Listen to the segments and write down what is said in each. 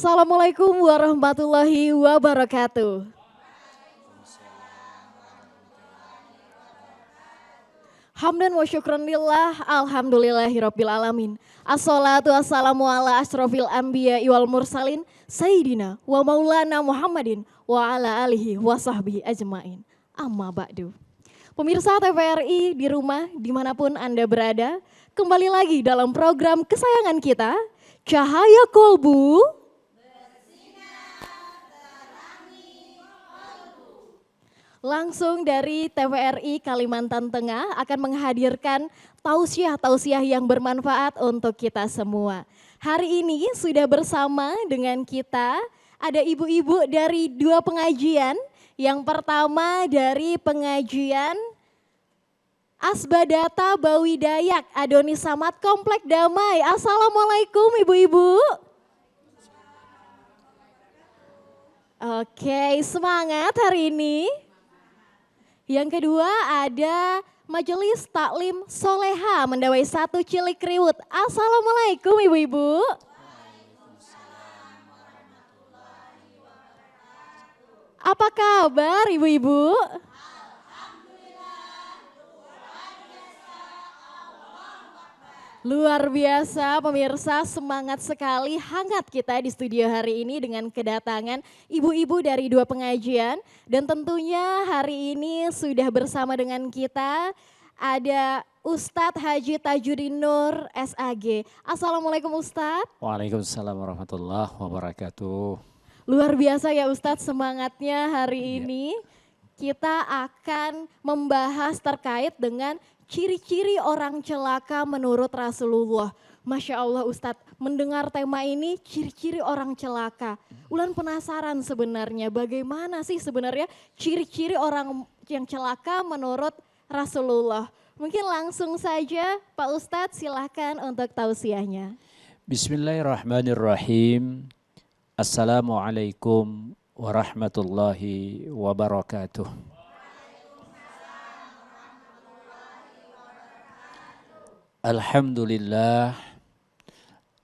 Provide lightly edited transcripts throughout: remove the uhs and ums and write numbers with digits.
Assalamualaikum warahmatullahi wabarakatuh. Hamdan wa syukran lillah, alhamdulillahirabbil alamin. Assalatu wassalamu ala asrofil anbiya wal mursalin, Sayyidina wa maulana Muhammadin wa ala alihi wa sahbihi ajmain. Amma ba'du. Pemirsa TVRI di rumah dimanapun Anda berada, kembali lagi dalam program kesayangan kita, Cahaya Kolbu. Langsung dari TVRI Kalimantan Tengah akan menghadirkan tausiah-tausiah yang bermanfaat untuk kita semua. Hari ini sudah bersama dengan kita ada ibu-ibu dari dua pengajian. Yang pertama dari pengajian Asbadata Bawi Dayak Adonis Samad Komplek Damai. Assalamualaikum ibu-ibu. Oke, semangat hari ini. Yang kedua ada Majelis Taklim Soleha Mendawai 1 Cilikriwut. Assalamualaikum ibu-ibu. Apa kabar ibu-ibu? Luar biasa pemirsa, semangat sekali, hangat kita di studio hari ini dengan kedatangan ibu-ibu dari dua pengajian. Dan tentunya hari ini sudah bersama dengan kita ada Ustadz Haji Tajudin Nur SAG. Assalamualaikum Ustadz. Waalaikumsalam warahmatullahi wabarakatuh. Luar biasa ya Ustadz semangatnya hari ini. Kita akan membahas terkait dengan ciri-ciri orang celaka menurut Rasulullah. Masya Allah Ustadz, mendengar tema ini ciri-ciri orang celaka. Ulan penasaran sebenarnya bagaimana sih sebenarnya ciri-ciri orang yang celaka menurut Rasulullah. Mungkin langsung saja Pak Ustadz silahkan untuk tausiahnya. Bismillahirrahmanirrahim. Assalamualaikum warahmatullahi wabarakatuh. Alhamdulillah,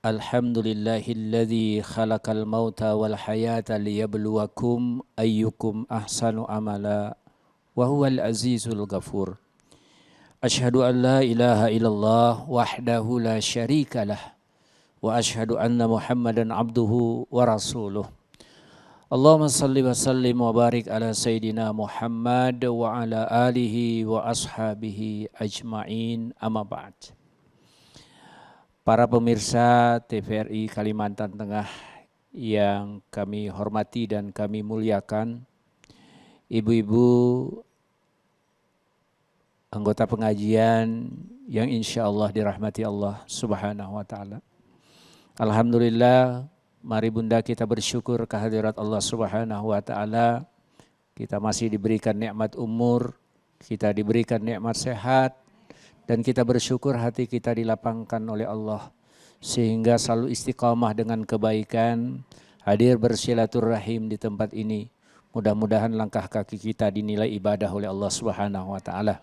alhamdulillahilladzi khalaqal mauta wal hayata liyabluwakum ayyukum ahsanu amala wa huwal azizul ghafur. Asyhadu an la ilaha illallah wahdahu la syarikalah wa asyhadu anna Muhammadan abduhu wa rasuluh. Allahumma salli wa sallim wa barik ala Sayyidina Muhammad wa ala alihi wa ashabihi ajma'in amma ba'd. Para pemirsa TVRI Kalimantan Tengah yang kami hormati dan kami muliakan, ibu-ibu anggota pengajian yang insya Allah dirahmati Allah Subhanahu wa ta'ala. Alhamdulillah, mari bunda kita bersyukur kehadirat Allah Subhanahu wa ta'ala. Kita masih diberikan nikmat umur, kita diberikan nikmat sehat, dan kita bersyukur hati kita dilapangkan oleh Allah sehingga selalu istiqamah dengan kebaikan, hadir bersilaturahim di tempat ini. Mudah-mudahan langkah kaki kita dinilai ibadah oleh Allah Subhanahu wa ta'ala.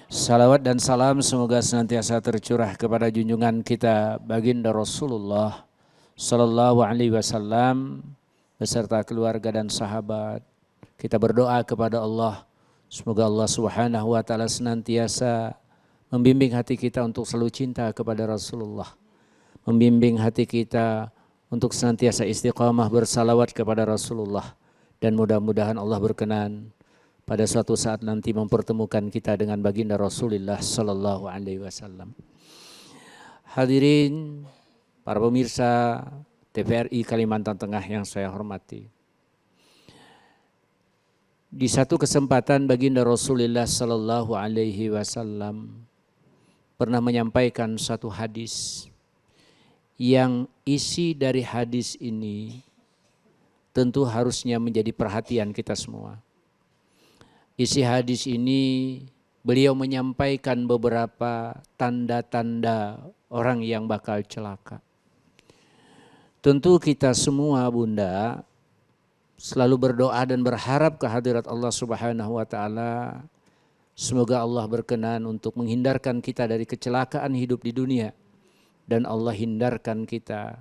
Salawat dan salam semoga senantiasa tercurah kepada junjungan kita baginda Rasulullah sallallahu alaihi wasallam beserta keluarga dan sahabat. Kita berdoa kepada Allah semoga Allah Subhanahu wa ta'ala senantiasa membimbing hati kita untuk selalu cinta kepada Rasulullah. Membimbing hati kita untuk senantiasa istiqamah bersalawat kepada Rasulullah. Dan mudah-mudahan Allah berkenan pada suatu saat nanti mempertemukan kita dengan baginda Rasulullah sallallahu alaihi wasallam. Hadirin para pemirsa TVRI Kalimantan Tengah yang saya hormati. Di satu kesempatan baginda Rasulullah sallallahu alaihi wasallam pernah menyampaikan satu hadis yang isi dari hadis ini tentu harusnya menjadi perhatian kita semua. Isi hadis ini beliau menyampaikan beberapa tanda-tanda orang yang bakal celaka. Tentu kita semua bunda selalu berdoa dan berharap kehadirat Allah Subhanahu wa ta'ala. Semoga Allah berkenan untuk menghindarkan kita dari kecelakaan hidup di dunia. Dan Allah hindarkan kita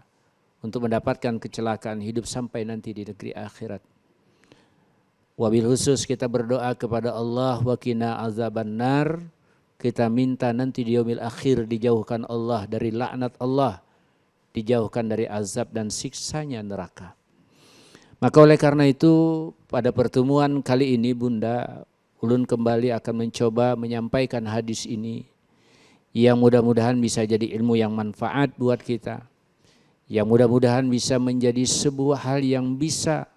untuk mendapatkan kecelakaan hidup sampai nanti di negeri akhirat. Wabil khusus kita berdoa kepada Allah, wa qina azabannar. Kita minta nanti di yaumil akhir dijauhkan Allah dari laknat Allah, dijauhkan dari azab dan siksanya neraka. Maka oleh karena itu pada pertemuan kali ini Bunda, ulun kembali akan mencoba menyampaikan hadis ini yang mudah-mudahan bisa jadi ilmu yang manfaat buat kita, yang mudah-mudahan bisa menjadi sebuah hal yang bisa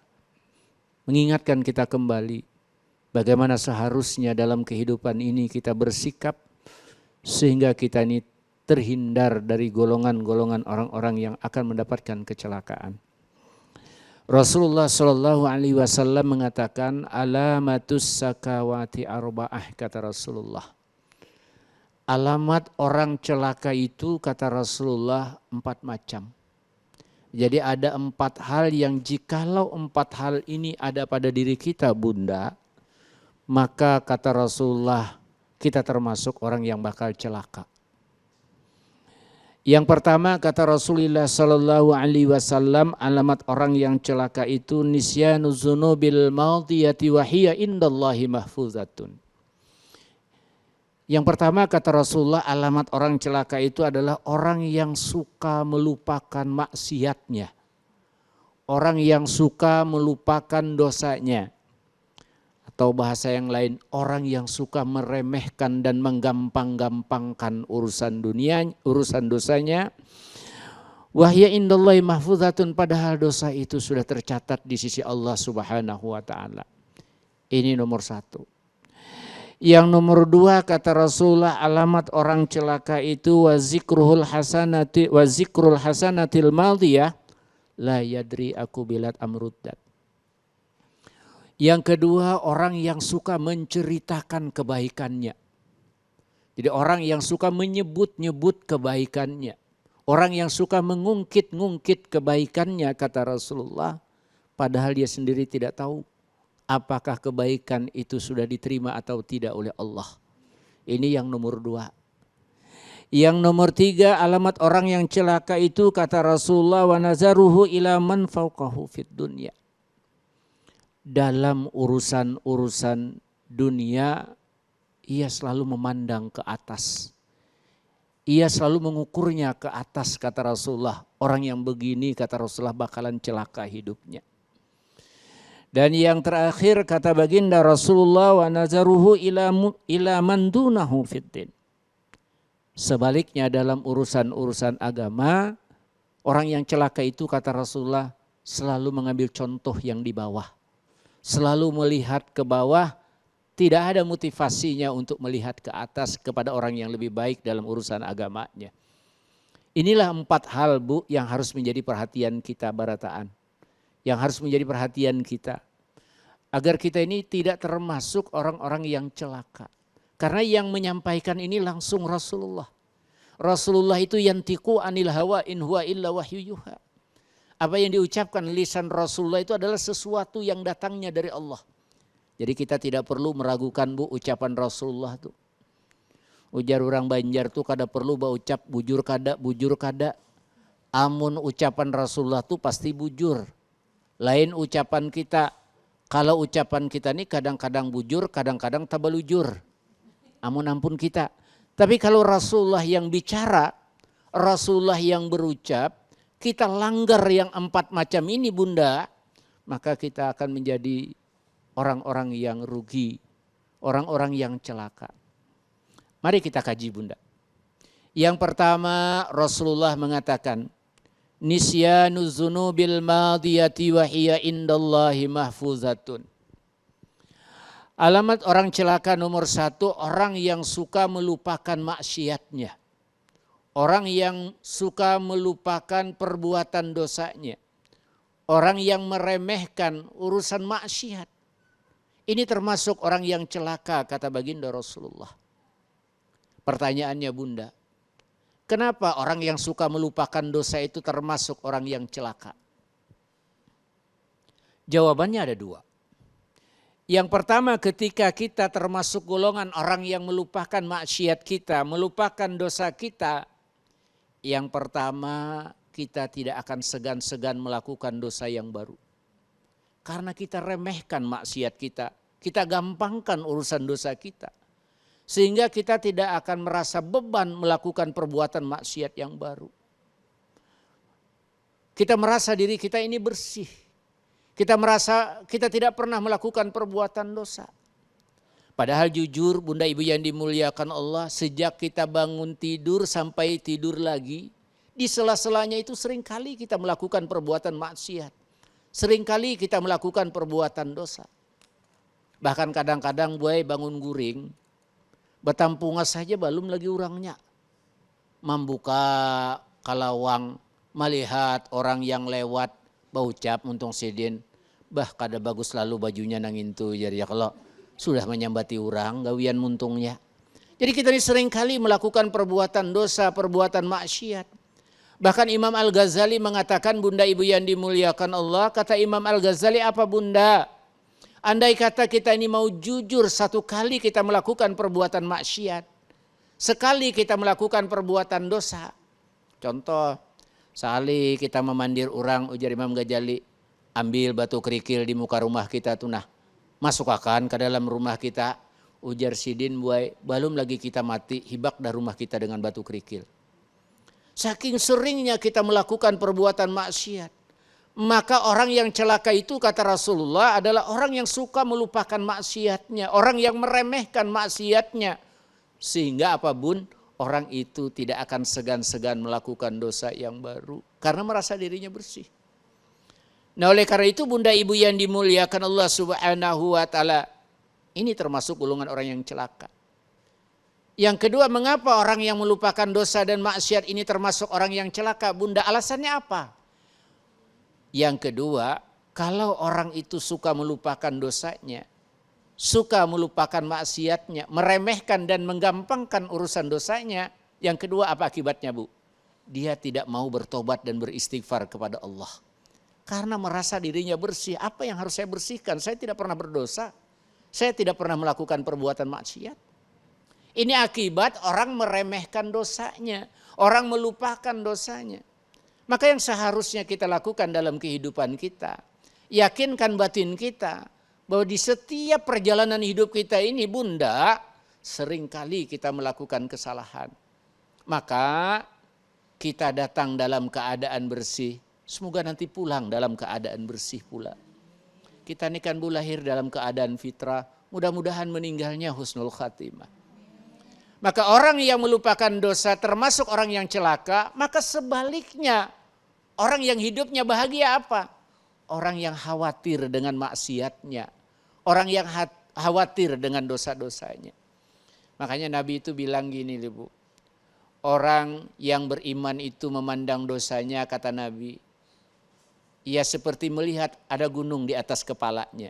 mengingatkan kita kembali bagaimana seharusnya dalam kehidupan ini kita bersikap sehingga kita ini terhindar dari golongan-golongan orang-orang yang akan mendapatkan kecelakaan. Rasulullah Shallallahu Alaihi Wasallam mengatakan alamatus sakawati arba'ah, kata Rasulullah. Alamat orang celaka itu, kata Rasulullah, 4 macam. Jadi ada 4 hal yang jikalau 4 hal ini ada pada diri kita Bunda, maka kata Rasulullah kita termasuk orang yang bakal celaka. Yang pertama kata Rasulullah Sallallahu Alaihi Wasallam, alamat orang yang celaka itu nisyanu dzunubil madiyati wa hiya indallahi mahfuzatun. Yang pertama kata Rasulullah, alamat orang celaka itu adalah orang yang suka melupakan maksiatnya. Orang yang suka melupakan dosanya. Atau bahasa yang lain, orang yang suka meremehkan dan menggampang-gampangkan urusan dunia, urusan dosanya. Wahya indallahi mahfuzatun, padahal dosa itu sudah tercatat di sisi Allah Subhanahu wa taala. Ini nomor 1. Yang nomor 2 kata Rasulullah, alamat orang celaka itu wazikrul hasanatil madiyah la yadri aku bilat amruddat. Yang kedua, orang yang suka menceritakan kebaikannya. Jadi orang yang suka menyebut-nyebut kebaikannya. Orang yang suka mengungkit-ngungkit kebaikannya, kata Rasulullah, padahal dia sendiri tidak tahu apakah kebaikan itu sudah diterima atau tidak oleh Allah. Ini yang nomor 2. Yang nomor 3, alamat orang yang celaka itu kata Rasulullah wa nazaruhu ila man fawqahu fid dunya. Dalam urusan-urusan dunia ia selalu memandang ke atas. Ia selalu mengukurnya ke atas, kata Rasulullah. Orang yang begini kata Rasulullah bakalan celaka hidupnya. Dan yang terakhir kata baginda Rasulullah wa nazaruhu ila man dunahu fiddin. Sebaliknya dalam urusan-urusan agama, orang yang celaka itu kata Rasulullah selalu mengambil contoh yang di bawah. Selalu melihat ke bawah, tidak ada motivasinya untuk melihat ke atas kepada orang yang lebih baik dalam urusan agamanya. Inilah 4 hal Bu yang harus menjadi perhatian kita Barataan. Yang harus menjadi perhatian kita. Agar kita ini tidak termasuk orang-orang yang celaka. Karena yang menyampaikan ini langsung Rasulullah. Rasulullah itu yantiqu anil hawa in huwa illa wahyu yuha. Apa yang diucapkan lisan Rasulullah itu adalah sesuatu yang datangnya dari Allah. Jadi kita tidak perlu meragukan Bu ucapan Rasulullah itu. Ujar orang Banjar tuh kada perlu ucap bujur kada. Amun ucapan Rasulullah tuh pasti bujur. Lain ucapan kita. Kalau ucapan kita ini kadang-kadang bujur, kadang-kadang tabalujur. Ampun kita. Tapi kalau Rasulullah yang bicara, Rasulullah yang berucap, kita langgar yang 4 macam ini Bunda, maka kita akan menjadi orang-orang yang rugi, orang-orang yang celaka. Mari kita kaji Bunda. Yang pertama Rasulullah mengatakan, nisyanu dzunubil madiyati wa hiya indallahi mahfuzatun. Alamat orang celaka nomor 1, orang yang suka melupakan maksiatnya. Orang yang suka melupakan perbuatan dosanya. Orang yang meremehkan urusan maksiat. Ini termasuk orang yang celaka kata baginda Rasulullah. Pertanyaannya Bunda, kenapa orang yang suka melupakan dosa itu termasuk orang yang celaka? Jawabannya ada 2. Yang pertama, ketika kita termasuk golongan orang yang melupakan maksiat kita, melupakan dosa kita. Yang pertama, kita tidak akan segan-segan melakukan dosa yang baru. Karena kita remehkan maksiat kita. Kita gampangkan urusan dosa kita. Sehingga kita tidak akan merasa beban melakukan perbuatan maksiat yang baru. Kita merasa diri kita ini bersih. Kita merasa kita tidak pernah melakukan perbuatan dosa. Padahal jujur Bunda Ibu yang dimuliakan Allah, sejak kita bangun tidur sampai tidur lagi, di sela-selanya itu seringkali kita melakukan perbuatan maksiat. Seringkali kita melakukan perbuatan dosa. Bahkan kadang-kadang buai bangun guring, batampungas saja belum lagi orangnya. Membuka kalawang, melihat orang yang lewat, baucap untung sidin. Bah kada bagus lalu bajunya nangintu. Jadi ya kalau sudah menyambati orang, gawian muntungnya. Jadi kita ini seringkali melakukan perbuatan dosa, perbuatan maksiat. Bahkan Imam Al-Ghazali mengatakan, Bunda Ibu yang dimuliakan Allah, kata Imam Al-Ghazali, apa Bunda? Andai kata kita ini mau jujur, satu kali kita melakukan perbuatan maksiat, sekali kita melakukan perbuatan dosa. Contoh, sekali kita memandir orang, ujar Imam Ghazali, ambil batu kerikil di muka rumah kita tuh nah, masuk akan ke dalam rumah kita, ujar sidin buai, belum lagi kita mati, hibak dah rumah kita dengan batu kerikil. Saking seringnya kita melakukan perbuatan maksiat. Maka orang yang celaka itu kata Rasulullah adalah orang yang suka melupakan maksiatnya. Orang yang meremehkan maksiatnya. Sehingga apa bun? Orang itu tidak akan segan-segan melakukan dosa yang baru. Karena merasa dirinya bersih. Nah oleh karena itu Bunda Ibu yang dimuliakan Allah Subhanahu wa ta'ala. Ini termasuk golongan orang yang celaka. Yang kedua, mengapa orang yang melupakan dosa dan maksiat ini termasuk orang yang celaka? Bunda, alasannya apa? Yang kedua, kalau orang itu suka melupakan dosanya, suka melupakan maksiatnya, meremehkan dan menggampangkan urusan dosanya, yang kedua apa akibatnya Bu? Dia tidak mau bertobat dan beristighfar kepada Allah. Karena merasa dirinya bersih, apa yang harus saya bersihkan? Saya tidak pernah berdosa, saya tidak pernah melakukan perbuatan maksiat. Ini akibat orang meremehkan dosanya, orang melupakan dosanya. Maka yang seharusnya kita lakukan dalam kehidupan kita, yakinkan batin kita bahwa di setiap perjalanan hidup kita ini Bunda, seringkali kita melakukan kesalahan. Maka kita datang dalam keadaan bersih, semoga nanti pulang dalam keadaan bersih pula. Kita ini kan Bu lahir dalam keadaan fitrah, mudah-mudahan meninggalnya husnul khatimah. Maka orang yang melupakan dosa termasuk orang yang celaka, maka sebaliknya orang yang hidupnya bahagia apa? Orang yang khawatir dengan maksiatnya, orang yang khawatir dengan dosa-dosanya. Makanya Nabi itu bilang gini Bu, orang yang beriman itu memandang dosanya kata Nabi, ia seperti melihat ada gunung di atas kepalanya.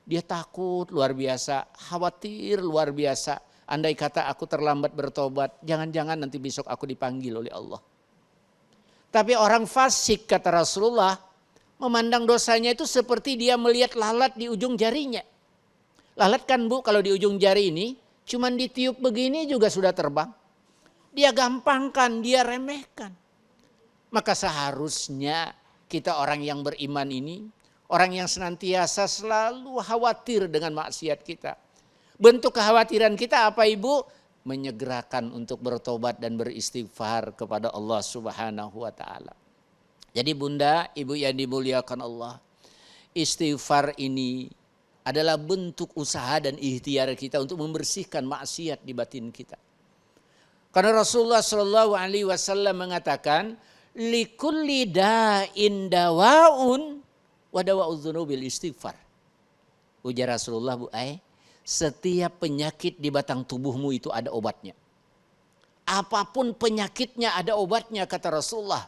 Dia takut luar biasa, khawatir luar biasa. Andai kata aku terlambat bertobat, jangan-jangan nanti besok aku dipanggil oleh Allah. Tapi orang fasik kata Rasulullah, memandang dosanya itu seperti dia melihat lalat di ujung jarinya. Lalat kan Bu kalau di ujung jari ini, cuman ditiup begini juga sudah terbang. Dia gampangkan, dia remehkan. Maka seharusnya kita orang yang beriman ini, orang yang senantiasa selalu khawatir dengan maksiat kita. Bentuk kekhawatiran kita apa Ibu? Menyegerakan untuk bertobat dan beristighfar kepada Allah Subhanahu wa ta'ala. Jadi Bunda, Ibu yang dimuliakan Allah, istighfar ini adalah bentuk usaha dan ikhtiar kita untuk membersihkan maksiat di batin kita. Karena Rasulullah SAW mengatakan, likulli da'in dawaun wa dawa'udz dzunubil istighfar. Ujar Rasulullah Bu setiap penyakit di batang tubuhmu itu ada obatnya. Apapun penyakitnya ada obatnya kata Rasulullah.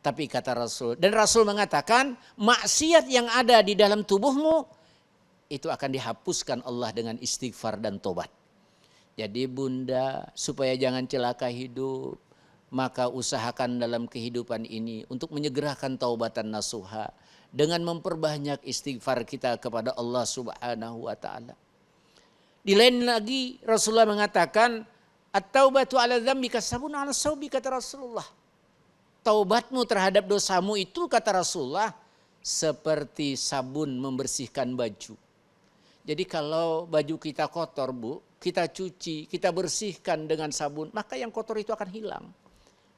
Tapi kata Rasul, dan Rasul mengatakan maksiat yang ada di dalam tubuhmu itu akan dihapuskan Allah dengan istighfar dan tobat. Jadi Bunda supaya jangan celaka hidup, maka usahakan dalam kehidupan ini untuk menyegerakan taubatan nasuha dengan memperbanyak istighfar kita kepada Allah Subhanahu wa ta'ala. Di lain lagi Rasulullah mengatakan at-taubatu ala dzambi kasabun ala saubi kata Rasulullah. taubatmu terhadap dosamu itu kata Rasulullah seperti sabun membersihkan baju. Jadi kalau baju kita kotor Bu, kita cuci, kita bersihkan dengan sabun, maka yang kotor itu akan hilang.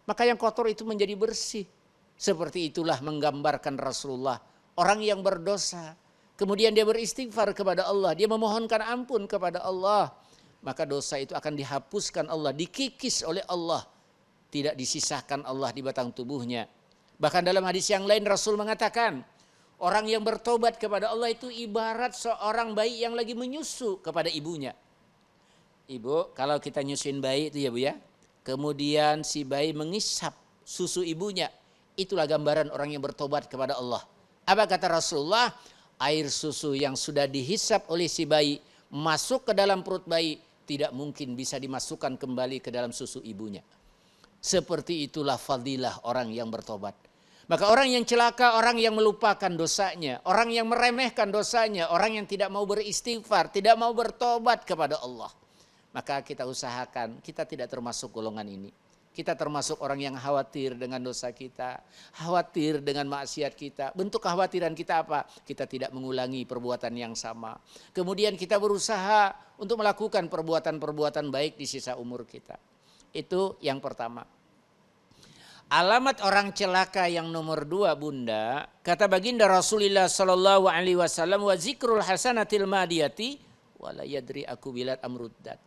Maka yang kotor itu menjadi bersih. Seperti itulah menggambarkan Rasulullah. Orang yang berdosa, kemudian dia beristighfar kepada Allah, dia memohonkan ampun kepada Allah, maka dosa itu akan dihapuskan Allah, dikikis oleh Allah. Tidak disisahkan Allah di batang tubuhnya. Bahkan dalam hadis yang lain Rasul mengatakan, orang yang bertobat kepada Allah itu ibarat seorang bayi yang lagi menyusu kepada ibunya. Ibu, kalau kita nyusuin bayi itu ya Bu ya, kemudian si bayi mengisap susu ibunya, itulah gambaran orang yang bertobat kepada Allah. Apa kata Rasulullah? Air susu yang sudah dihisap oleh si bayi masuk ke dalam perut bayi, tidak mungkin bisa dimasukkan kembali ke dalam susu ibunya. Seperti itulah fadilah orang yang bertobat. Maka orang yang celaka, orang yang melupakan dosanya, orang yang meremehkan dosanya, orang yang tidak mau beristighfar, tidak mau bertobat kepada Allah. Maka kita usahakan, kita tidak termasuk golongan ini. Kita termasuk orang yang khawatir dengan dosa kita, khawatir dengan maksiat kita. Bentuk kekhawatiran kita apa? Kita tidak mengulangi perbuatan yang sama. Kemudian kita berusaha untuk melakukan perbuatan-perbuatan baik di sisa umur kita. Itu yang pertama. Alamat orang celaka yang nomor 2 Bunda, kata baginda Rasulullah sallallahu alaihi wasallam, wa zikrul hasanatil madiyati wala yadri aku bilat amruddat.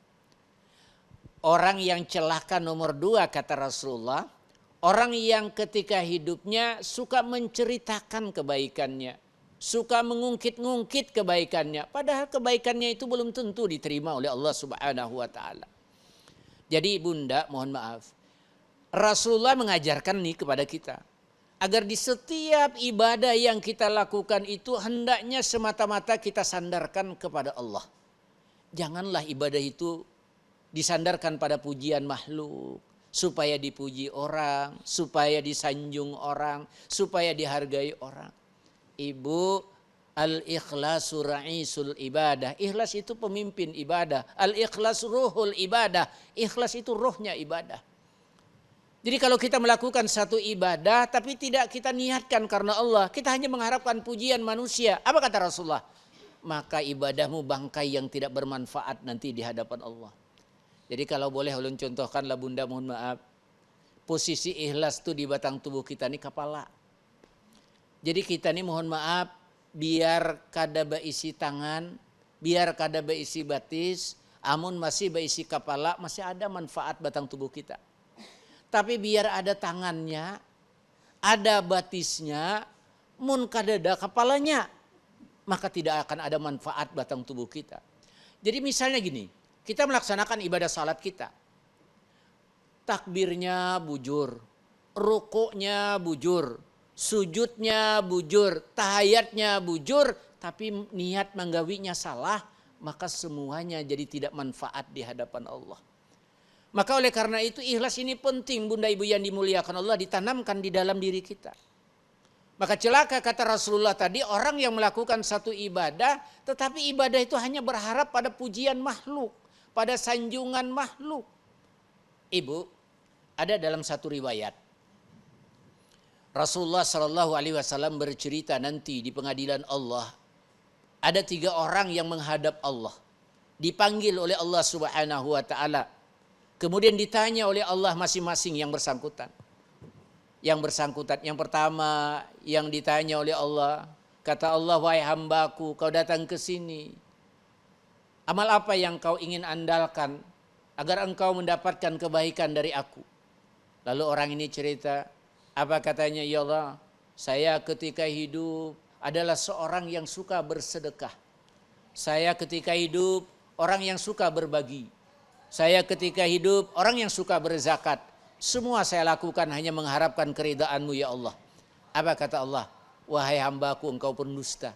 Orang yang celaka nomor 2 kata Rasulullah, orang yang ketika hidupnya suka menceritakan kebaikannya, suka mengungkit-ngungkit kebaikannya, padahal kebaikannya itu belum tentu diterima oleh Allah Subhanahu wa taala. Jadi Bunda, mohon maaf, Rasulullah mengajarkan nih kepada kita agar di setiap ibadah yang kita lakukan itu hendaknya semata-mata kita sandarkan kepada Allah. Janganlah ibadah itu disandarkan pada pujian makhluk, supaya dipuji orang, supaya disanjung orang, supaya dihargai orang. Ibu, al-ikhlasu ra'isul ibadah. Ikhlas itu pemimpin ibadah. Al-ikhlas ruhul ibadah. Ikhlas itu ruhnya ibadah. Jadi kalau kita melakukan satu ibadah tapi tidak kita niatkan karena Allah, kita hanya mengharapkan pujian manusia. Apa kata Rasulullah? Maka ibadahmu bangkai yang tidak bermanfaat nanti di hadapan Allah. Jadi kalau boleh ulun contohkanlah Bunda, mohon maaf. Posisi ikhlas itu di batang tubuh kita ini kepala. Jadi kita ini mohon maaf, biar kada beisi tangan, biar kada beisi batis, amun masih beisi kepala, masih ada manfaat batang tubuh kita. Tapi biar ada tangannya, ada batisnya, mun kada ada kepalanya, maka tidak akan ada manfaat batang tubuh kita. Jadi misalnya gini, kita melaksanakan ibadah salat kita. Takbirnya bujur, rukuknya bujur, sujudnya bujur, tahiyatnya bujur, tapi niat menggawinya salah, maka semuanya jadi tidak manfaat di hadapan Allah. Maka oleh karena itu ikhlas ini penting Bunda Ibu yang dimuliakan Allah, ditanamkan di dalam diri kita. Maka celaka kata Rasulullah tadi orang yang melakukan satu ibadah, tetapi ibadah itu hanya berharap pada pujian makhluk, pada sanjungan makhluk. Ibu, ada dalam satu riwayat Rasulullah Shallallahu Alaihi Wasallam bercerita nanti di pengadilan Allah ada 3 orang yang menghadap Allah, dipanggil oleh Allah Subhanahu Wa Taala, kemudian ditanya oleh Allah masing-masing yang bersangkutan. Yang pertama yang ditanya oleh Allah, kata Allah, wahai hambaku, kau datang ke sini, amal apa yang kau ingin andalkan agar engkau mendapatkan kebaikan dari aku? Lalu orang ini cerita, apa katanya? Ya Allah, saya ketika hidup adalah seorang yang suka bersedekah. Saya ketika hidup orang yang suka berbagi. Saya ketika hidup orang yang suka berzakat. Semua saya lakukan hanya mengharapkan keridhaan-Mu ya Allah. Apa kata Allah? Wahai hambaku, engkau pendusta.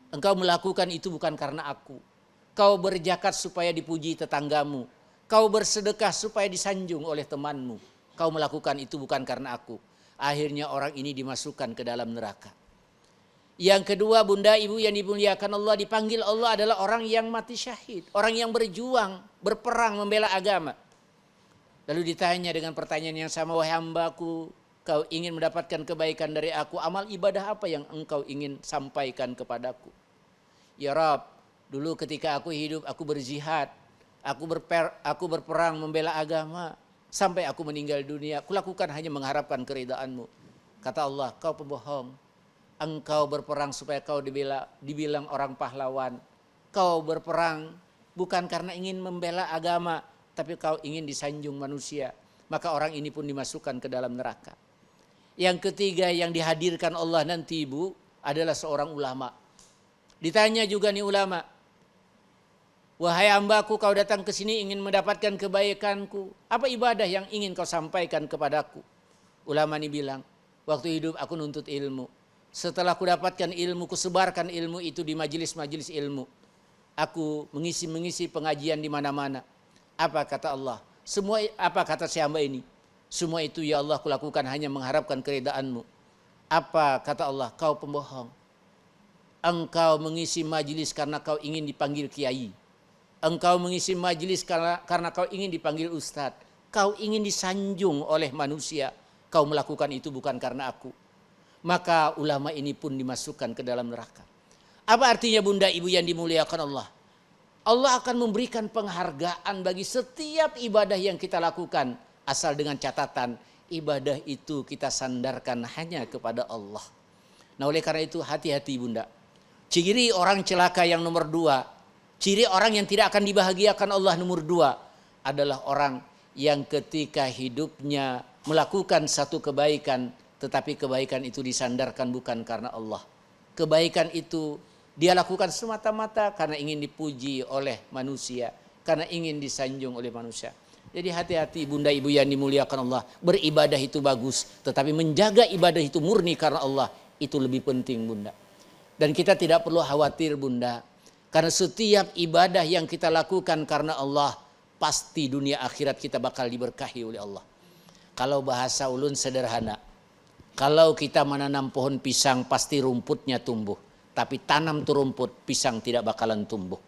Engkau melakukan itu bukan karena aku. Kau berzakat supaya dipuji tetanggamu. Kau bersedekah supaya disanjung oleh temanmu. Kau melakukan itu bukan karena aku. Akhirnya orang ini dimasukkan ke dalam neraka. Yang kedua Bunda Ibu yang dimuliakan Allah, dipanggil Allah adalah orang yang mati syahid. Orang yang berjuang, berperang membela agama. Lalu ditanya dengan pertanyaan yang sama, wahai hambaku, kau ingin mendapatkan kebaikan dari aku, amal ibadah apa yang engkau ingin sampaikan kepadaku? Ya Rabb, dulu ketika aku hidup, aku berjihad, aku berperang membela agama, sampai aku meninggal dunia, kulakukan hanya mengharapkan keridhaan-Mu. Kata Allah, kau pembohong. Engkau berperang supaya kau dibilang orang pahlawan. Kau berperang bukan karena ingin membela agama, tapi kau ingin disanjung manusia. Maka orang ini pun dimasukkan ke dalam neraka. Yang ketiga yang dihadirkan Allah nanti ibu adalah seorang ulama. Ditanya juga nih ulama, wahai hambaku, kau datang ke sini ingin mendapatkan kebaikanku. Apa ibadah yang ingin kau sampaikan kepadaku? Ulama ini bilang, waktu hidup aku nuntut ilmu. Setelah aku dapatkan ilmu, ku sebarkan ilmu itu di majelis-majelis ilmu. Aku mengisi pengajian di mana-mana. Apa kata Allah? Apa kata si hamba ini? Semua itu ya Allah kulakukan hanya mengharapkan keridhaan-Mu. Apa kata Allah? Kau pembohong. Engkau mengisi majelis karena kau ingin dipanggil kiai. Engkau mengisi majelis karena kau ingin dipanggil ustadz. Kau ingin disanjung oleh manusia. Kau melakukan itu bukan karena aku. Maka ulama ini pun dimasukkan ke dalam neraka. Apa artinya bunda ibu yang dimuliakan Allah? Allah akan memberikan penghargaan bagi setiap ibadah yang kita lakukan. Asal dengan catatan ibadah itu kita sandarkan hanya kepada Allah. Nah oleh karena itu hati-hati bunda. Ciri orang celaka yang nomor 2. Ciri orang yang tidak akan dibahagiakan Allah nomor 2 adalah orang yang ketika hidupnya melakukan satu kebaikan, tetapi kebaikan itu disandarkan bukan karena Allah. Kebaikan itu dia lakukan semata-mata karena ingin dipuji oleh manusia, karena ingin disanjung oleh manusia. Jadi hati-hati bunda ibu yang dimuliakan Allah. Beribadah itu bagus, tetapi menjaga ibadah itu murni karena Allah itu lebih penting bunda. Dan kita tidak perlu khawatir bunda, karena setiap ibadah yang kita lakukan karena Allah, pasti dunia akhirat kita bakal diberkahi oleh Allah. Kalau bahasa ulun sederhana, kalau kita menanam pohon pisang pasti rumputnya tumbuh, tapi tanam tuh rumput, pisang tidak bakalan tumbuh.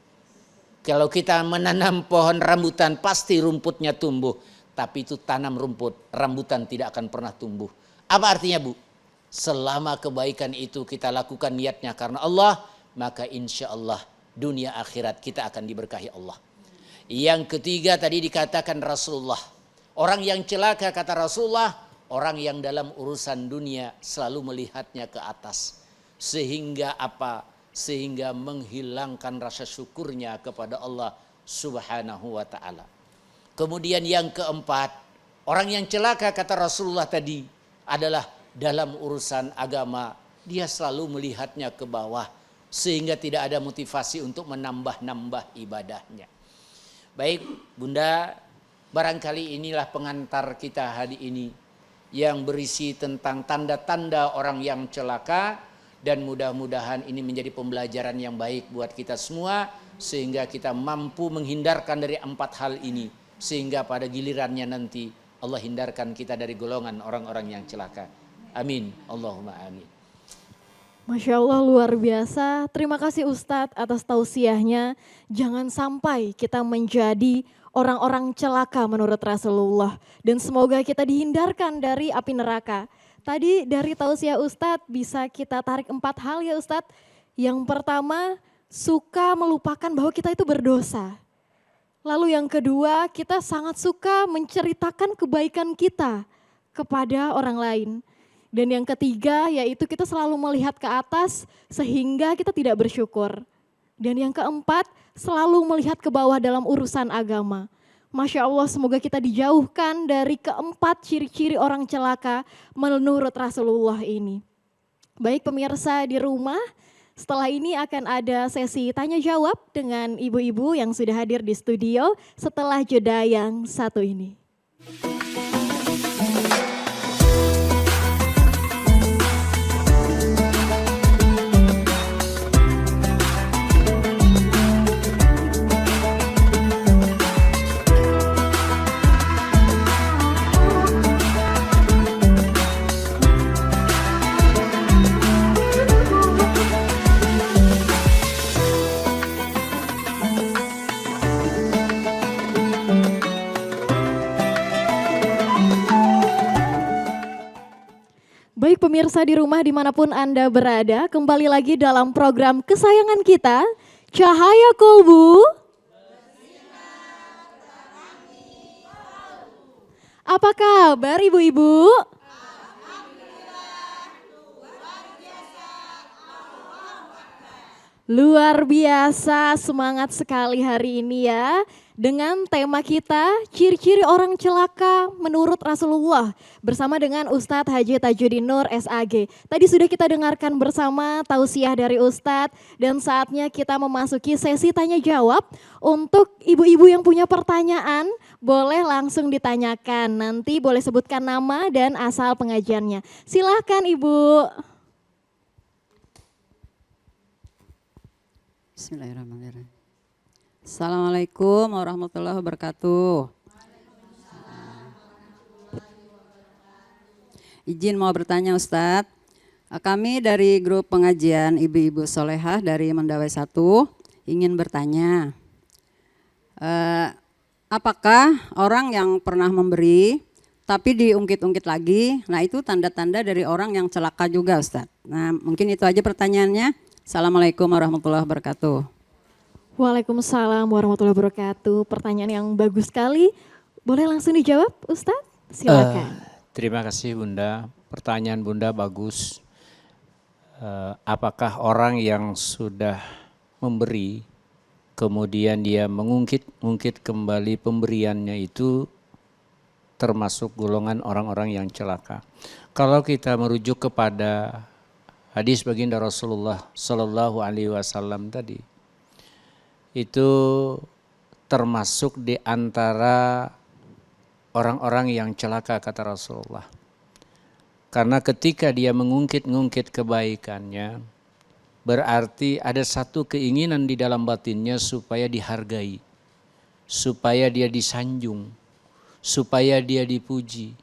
Kalau kita menanam pohon rambutan pasti rumputnya tumbuh, tapi itu tanam rumput, rambutan tidak akan pernah tumbuh. Apa artinya bu? Selama kebaikan itu kita lakukan niatnya karena Allah, maka insya Allah dunia akhirat kita akan diberkahi Allah. Yang ketiga tadi dikatakan Rasulullah, orang yang celaka kata Rasulullah, orang yang dalam urusan dunia selalu melihatnya ke atas. Sehingga apa? Sehingga menghilangkan rasa syukurnya kepada Allah subhanahu wa ta'ala. Kemudian yang keempat, orang yang celaka kata Rasulullah tadi adalah dalam urusan agama, dia selalu melihatnya ke bawah sehingga tidak ada motivasi untuk menambah-nambah ibadahnya. Baik bunda, barangkali inilah pengantar kita hari ini yang berisi tentang tanda-tanda orang yang celaka. Dan mudah-mudahan ini menjadi pembelajaran yang baik buat kita semua, sehingga kita mampu menghindarkan dari 4 hal ini, sehingga pada gilirannya nanti Allah hindarkan kita dari golongan orang-orang yang celaka. Amin, Allahumma amin. Masya Allah luar biasa. Terima kasih Ustadz atas tausiahnya. Jangan sampai kita menjadi orang-orang celaka menurut Rasulullah. Dan semoga kita dihindarkan dari api neraka. Tadi dari tausiah Ustadz bisa kita tarik 4 hal ya Ustadz. Yang pertama, suka melupakan bahwa kita itu berdosa. Lalu yang kedua, kita sangat suka menceritakan kebaikan kita kepada orang lain. Dan yang ketiga, yaitu kita selalu melihat ke atas sehingga kita tidak bersyukur. Dan yang keempat, selalu melihat ke bawah dalam urusan agama. Masya Allah, semoga kita dijauhkan dari keempat ciri-ciri orang celaka menurut Rasulullah ini. Baik pemirsa di rumah, setelah ini akan ada sesi tanya jawab dengan ibu-ibu yang sudah hadir di studio setelah jeda yang satu ini. Baik pemirsa di rumah dimanapun Anda berada, kembali lagi dalam program kesayangan kita, Cahaya Kolbu. Apa kabar ibu-ibu? Luar biasa, semangat sekali hari ini ya. Dengan tema kita, ciri-ciri orang celaka menurut Rasulullah. Bersama dengan Ustadz Haji Tajuddin Nur SAG. Tadi sudah kita dengarkan bersama tausiah dari Ustadz. Dan saatnya kita memasuki sesi tanya jawab. Untuk ibu-ibu yang punya pertanyaan, boleh langsung ditanyakan. Nanti boleh sebutkan nama dan asal pengajiannya. Silahkan Ibu. Bismillahirrahmanirrahim. Assalamualaikum warahmatullahi wabarakatuh. Izin mau bertanya Ustadz. Kami dari grup pengajian Ibu-Ibu Solehah dari Mendawai 1 ingin bertanya. Apakah orang yang pernah memberi tapi diungkit-ungkit lagi, nah itu tanda-tanda dari orang yang celaka juga Ustadz. Nah mungkin itu aja pertanyaannya. Assalamualaikum warahmatullahi wabarakatuh. Waalaikumsalam warahmatullahi wabarakatuh. Pertanyaan yang bagus sekali. Boleh langsung dijawab Ustadz? Silakan. Terima kasih Bunda. Pertanyaan Bunda bagus. Apakah orang yang sudah memberi, kemudian dia mengungkit kembali pemberiannya itu termasuk golongan orang-orang yang celaka? Kalau kita merujuk kepada hadis baginda Rasulullah Sallallahu Alaihi Wasallam tadi, itu termasuk di antara orang-orang yang celaka kata Rasulullah. Karena ketika dia mengungkit kebaikannya, berarti ada satu keinginan di dalam batinnya supaya dihargai, supaya dia disanjung, supaya dia dipuji.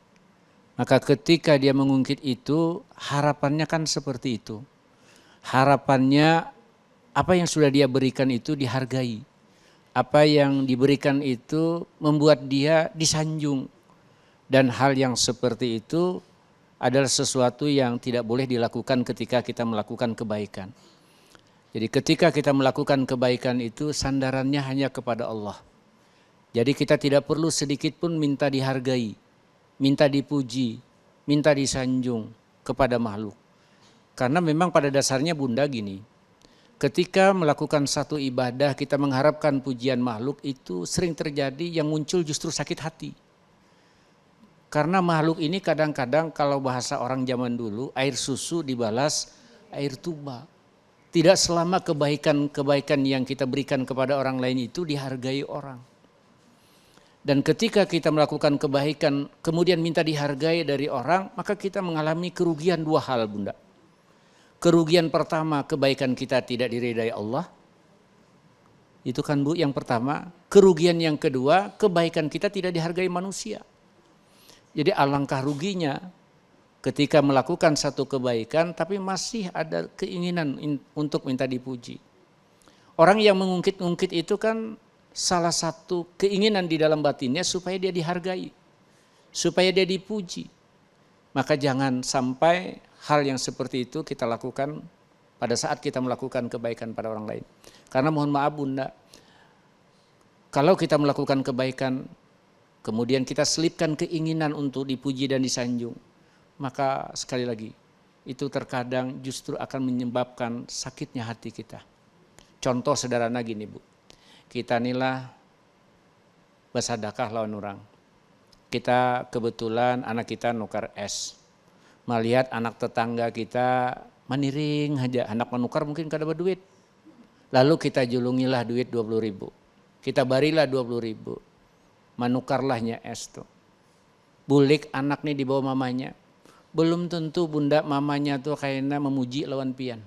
Maka ketika dia mengungkit itu, harapannya kan seperti itu. Harapannya apa yang sudah dia berikan itu dihargai. Apa yang diberikan itu membuat dia disanjung. Dan hal yang seperti itu adalah sesuatu yang tidak boleh dilakukan ketika kita melakukan kebaikan. Jadi ketika kita melakukan kebaikan itu sandarannya hanya kepada Allah. Jadi kita tidak perlu sedikit pun minta dihargai, minta dipuji, minta disanjung kepada makhluk. Karena memang pada dasarnya Bunda gini, ketika melakukan satu ibadah kita mengharapkan pujian makhluk itu sering terjadi yang muncul justru sakit hati. Karena makhluk ini kadang-kadang kalau bahasa orang zaman dulu air susu dibalas air tuba. Tidak selama kebaikan-kebaikan yang kita berikan kepada orang lain itu dihargai orang. Dan ketika kita melakukan kebaikan kemudian minta dihargai dari orang, maka kita mengalami kerugian dua hal Bunda. Kerugian pertama, kebaikan kita tidak diridai Allah. Itu kan Bu yang pertama. Kerugian yang kedua, kebaikan kita tidak dihargai manusia. Jadi alangkah ruginya ketika melakukan satu kebaikan tapi masih ada keinginan untuk minta dipuji. Orang yang mengungkit-ungkit itu kan salah satu keinginan di dalam batinnya supaya dia dihargai, supaya dia dipuji. Maka jangan sampai hal yang seperti itu kita lakukan pada saat kita melakukan kebaikan pada orang lain. Karena mohon maaf Bunda, kalau kita melakukan kebaikan, kemudian kita selipkan keinginan untuk dipuji dan disanjung, maka sekali lagi itu terkadang justru akan menyebabkan sakitnya hati kita. Contoh sederhana gini Bu. Kita inilah bersedekah lawan orang. Kita kebetulan anak kita nukar es. Melihat anak tetangga kita maniring aja, anak menukar mungkin kada berduit. Lalu kita julungilah duit 20.000. Kita barilah 20.000. Manukarlahnya es tuh. Bulik anak nih di bawah mamanya. Belum tentu Bunda mamanya tuh kayaknya memuji lawan pian.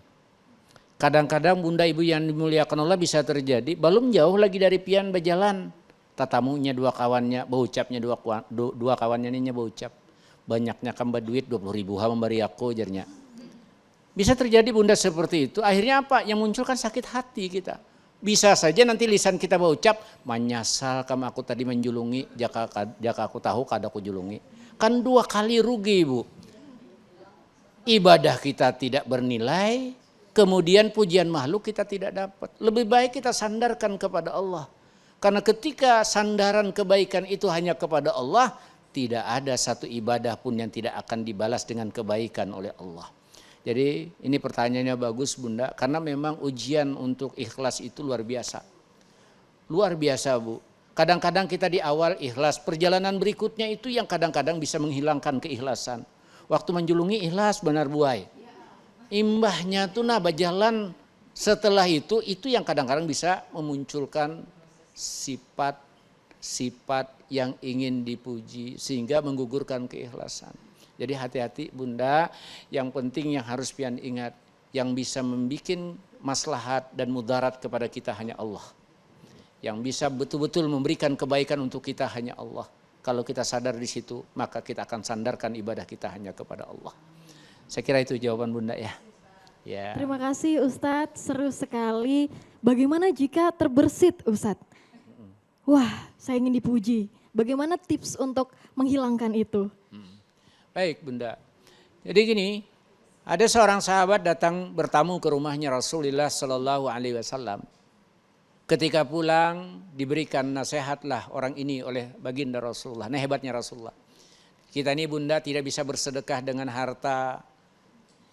Kadang-kadang Bunda Ibu yang dimuliakan Allah bisa terjadi, belum jauh lagi dari pian berjalan. Tatamunya dua kawannya, baucapnya dua kawannya ini baucap. Banyaknya kambah duit 20.000 memberi aku jarnya. Bisa terjadi Bunda seperti itu, akhirnya apa? Yang muncul kan sakit hati kita. Bisa saja nanti lisan kita berucap, menyesal kamu aku tadi menjulungi, jaka aku tahu kada aku julungi. Kan dua kali rugi Bu. ibadah kita tidak bernilai, kemudian pujian makhluk kita tidak dapat. Lebih baik kita sandarkan kepada Allah. Karena ketika sandaran kebaikan itu hanya kepada Allah, tidak ada satu ibadah pun yang tidak akan dibalas dengan kebaikan oleh Allah. Jadi ini pertanyaannya bagus Bunda, karena memang ujian untuk ikhlas itu luar biasa. Luar biasa Bu. Kadang-kadang kita di awal ikhlas, perjalanan berikutnya itu yang kadang-kadang bisa menghilangkan keikhlasan. Waktu menjulungi ikhlas benar buai. Imbahnya tuh nah berjalan setelah itu yang kadang-kadang bisa memunculkan sifat yang ingin dipuji sehingga menggugurkan keikhlasan. Jadi hati-hati Bunda, yang penting yang harus pian ingat, yang bisa membuat maslahat dan mudarat kepada kita hanya Allah. Yang bisa betul-betul memberikan kebaikan untuk kita hanya Allah. Kalau kita sadar di situ, maka kita akan sandarkan ibadah kita hanya kepada Allah. Saya kira itu jawaban Bunda ya. Ya. Terima kasih Ustadz, seru sekali. Bagaimana jika terbersit Ustadz? Wah, saya ingin dipuji. Bagaimana tips untuk menghilangkan itu? Baik Bunda. Jadi gini, ada seorang sahabat datang bertamu ke rumahnya Rasulullah Sallallahu Alaihi Wasallam. Ketika pulang diberikan nasihatlah orang ini oleh baginda Rasulullah. Nah hebatnya Rasulullah. Kita ini Bunda tidak bisa bersedekah dengan harta,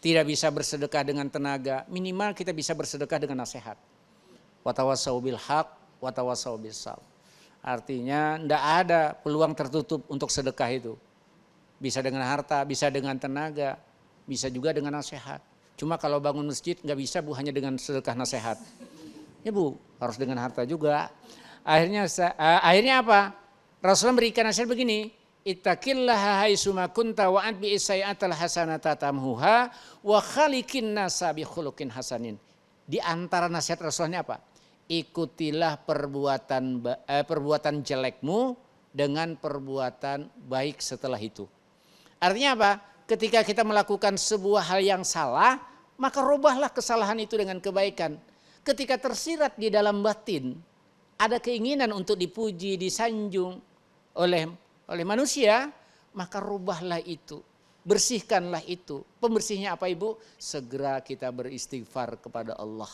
tidak bisa bersedekah dengan tenaga. Minimal kita bisa bersedekah dengan nasihat. Watawasau bil haq, watawasau bis sabr. Artinya tidak ada peluang tertutup untuk sedekah itu. Bisa dengan harta, bisa dengan tenaga, bisa juga dengan nasihat. Cuma kalau bangun masjid nggak bisa Bu hanya dengan sedekah nasihat. Ya Bu, harus dengan harta juga. Akhirnya apa? Rasulullah berikan nasihat begini, ittaqillaha haitsuma kunta wa atbi sayyi'atal hasanata tamhuha wa khaliqin nasa bi khuluqin hasanin. Di antara nasihat Rasulullah apa? Ikutilah perbuatan jelekmu dengan perbuatan baik setelah itu. Artinya apa? Ketika kita melakukan sebuah hal yang salah, maka rubahlah kesalahan itu dengan kebaikan. Ketika tersirat di dalam batin, ada keinginan untuk dipuji, disanjung oleh manusia, maka rubahlah itu. Bersihkanlah itu. Pembersihnya apa Ibu? Segera kita beristighfar kepada Allah.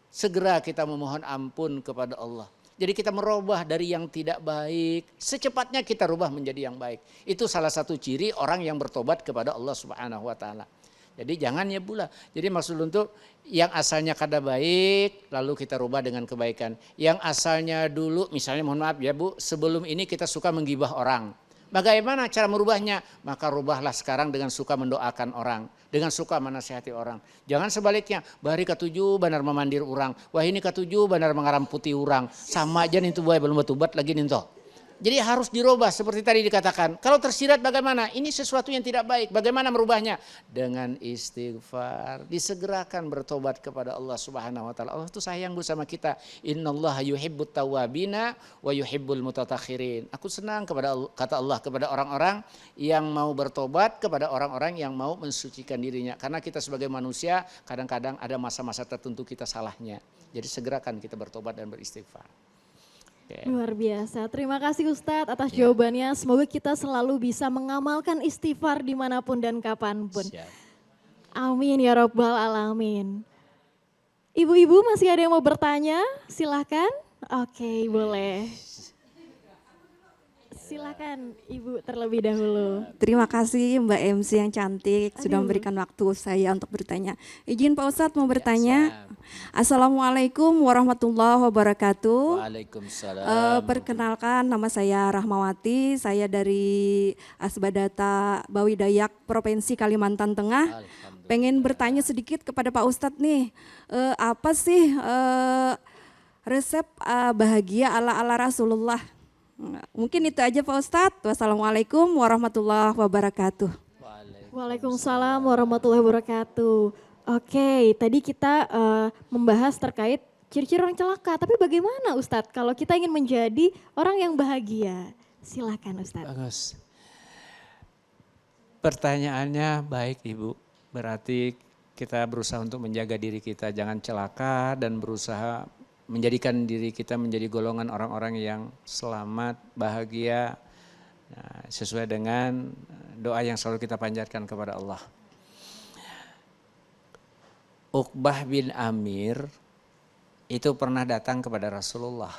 Segera kita memohon ampun kepada Allah. Jadi kita merubah dari yang tidak baik, secepatnya kita rubah menjadi yang baik. Itu salah satu ciri orang yang bertobat kepada Allah Subhanahu wa taala. Jadi jangan ya pula. Jadi maksud untuk yang asalnya kada baik lalu kita rubah dengan kebaikan. Yang asalnya dulu misalnya mohon maaf ya Bu, sebelum ini kita suka menggibah orang. Bagaimana cara merubahnya? Maka rubahlah sekarang dengan suka mendoakan orang, dengan suka menasihati orang. Jangan sebaliknya, bahari ketujuh benar memandir orang, wah ini ketujuh benar mengaramputi orang. Sama aja nih tuh belum betubat lagi nih toh. Jadi harus dirubah seperti tadi dikatakan. Kalau tersirat bagaimana? Ini sesuatu yang tidak baik. Bagaimana merubahnya? Dengan istighfar. Disegerakan bertobat kepada Allah Subhanahu wa taala. Allah itu sayang Bu sama kita. Innallaha yuhibbut tawwabina wa yuhibbul mutatahhirin. Aku senang kepada kata Allah kepada orang-orang yang mau bertobat, kepada orang-orang yang mau mensucikan dirinya. Karena kita sebagai manusia kadang-kadang ada masa-masa tertentu kita salahnya. Jadi segerakan kita bertobat dan beristighfar. Luar biasa. Terima kasih Ustadz atas jawabannya. Semoga kita selalu bisa mengamalkan istighfar dimanapun dan kapanpun. Siap. Amin ya Rabbal Alamin. Ibu-ibu masih ada yang mau bertanya? Silahkan. Oke, boleh. Silakan Ibu terlebih dahulu. Terima kasih Mbak MC yang cantik sudah memberikan waktu saya untuk bertanya. Izin Pak Ustadz mau bertanya. Assalamualaikum warahmatullahi wabarakatuh. Waalaikumsalam. Perkenalkan nama saya Rahmawati, saya dari Asbadata Bawi Dayak Provinsi Kalimantan Tengah. Pengen bertanya sedikit kepada Pak Ustadz nih, apa sih resep bahagia ala Rasulullah? Mungkin itu aja Pak Ustadz. Wassalamualaikum warahmatullahi wabarakatuh. Waalaikumsalam warahmatullahi wabarakatuh. Oke, tadi kita membahas terkait ciri-ciri orang celaka. Tapi bagaimana Ustadz kalau kita ingin menjadi orang yang bahagia? Silakan Ustadz. Bagus. Pertanyaannya baik Ibu. Berarti kita berusaha untuk menjaga diri kita jangan celaka dan berusaha menjadikan diri kita menjadi golongan orang-orang yang selamat, bahagia, sesuai dengan doa yang selalu kita panjatkan kepada Allah. Uqbah bin Amir itu pernah datang kepada Rasulullah.